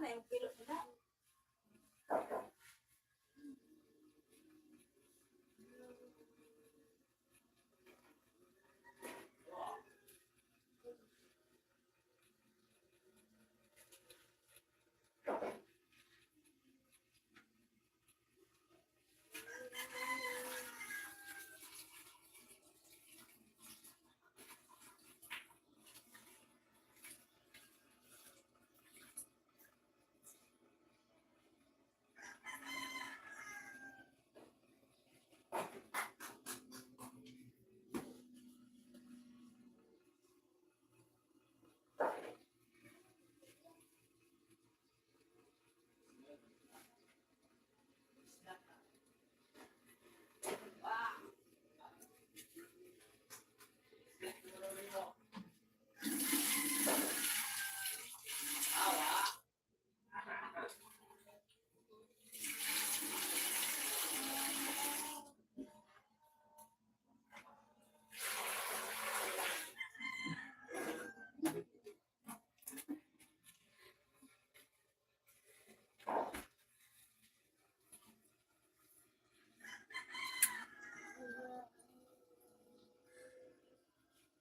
na yung kilo nila.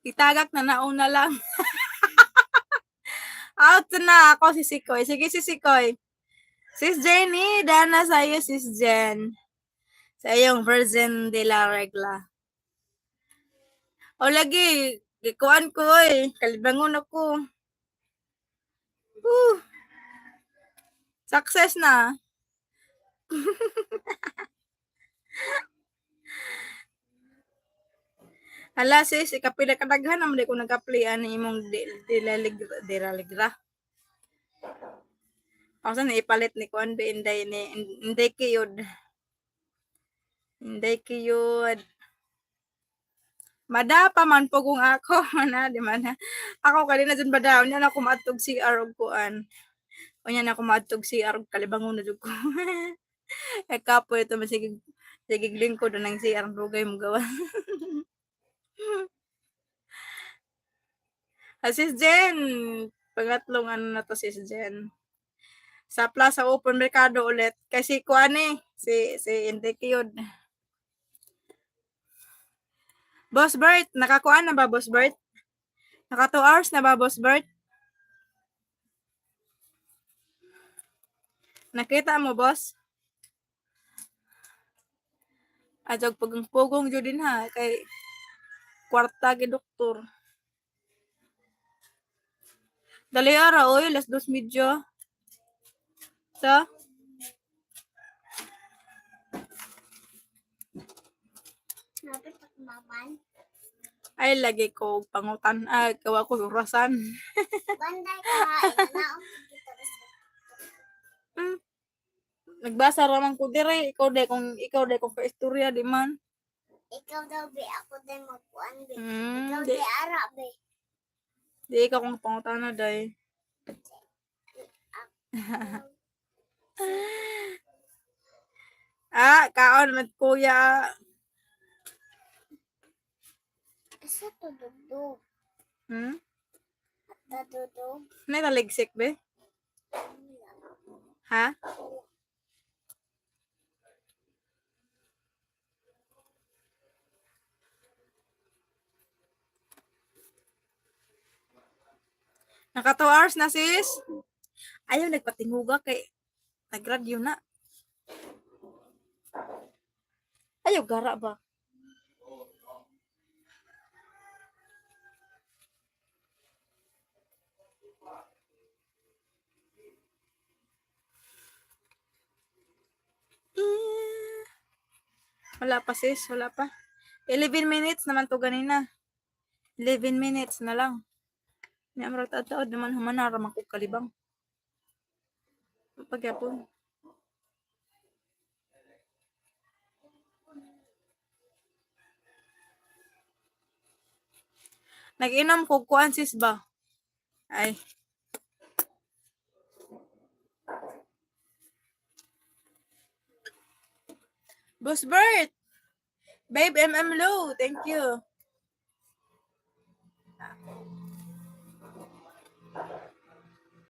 Itagak na nauna lang. Out na ako si Sikoy. Sige si Sikoy. Sis Jenny, dana sa'yo sis Jen. Sa iyong Virgin de la Regla. O lagi, gikuan ko eh. Kalibangon ako. Success na. Hala sis, ikapila kadaghan naman di ko nag-applyan imong dilaligra. Ako sa ipalit ni Kuan be inday ni inday kiyod. Inday kiyod. Mada pa man po kung ako na di man. Ako kanina dyan badaw niya na kumatog si arog kuan. O niya na kumatog si arog kalibangon na jud ko. E kapo ito masigig lingkod nang si arog dugay mo gawa. Sis Jen, pangatlong ano na to sis Jen. Sa Plaza Open Mercado ulit. Kasi kuan eh, si Indeke yun. Boss Bert, nakakuan na ba Boss Bert? Naka 2 hours na ba Boss Bert? Nakita mo boss? Ajog pugong jud din ha kay kwarta gi doktor. Dali ara oy, las 2:30. Sa? Napit pa kumaban. Ay, lagi ko pangutan. Kawa ko orasan. Banday ka. Nagbasa raman ko dire. Ikaw de kung ka-istorya di man. Ikaw daw be, ako din magpuan be. Hmm, Ikaw di- di ara be. Di ikaw kung pangutan na day. Kaon mat kuya. Asa to dudog? Ata dudog? May naligsik be? Ha? Naka 2 hours na sis. Ayaw nagpatinguga kay nagradyo na. Ayaw gara ba? Wala pa sis, wala pa. 11 minutes naman to ganina. 11 minutes na lang. Ni amra taod naman humanara man ko kalibang. Pagyapon. Nag-inom ko kuan sis ba? Ay. Boss Bert! Babe, MM Low, thank you.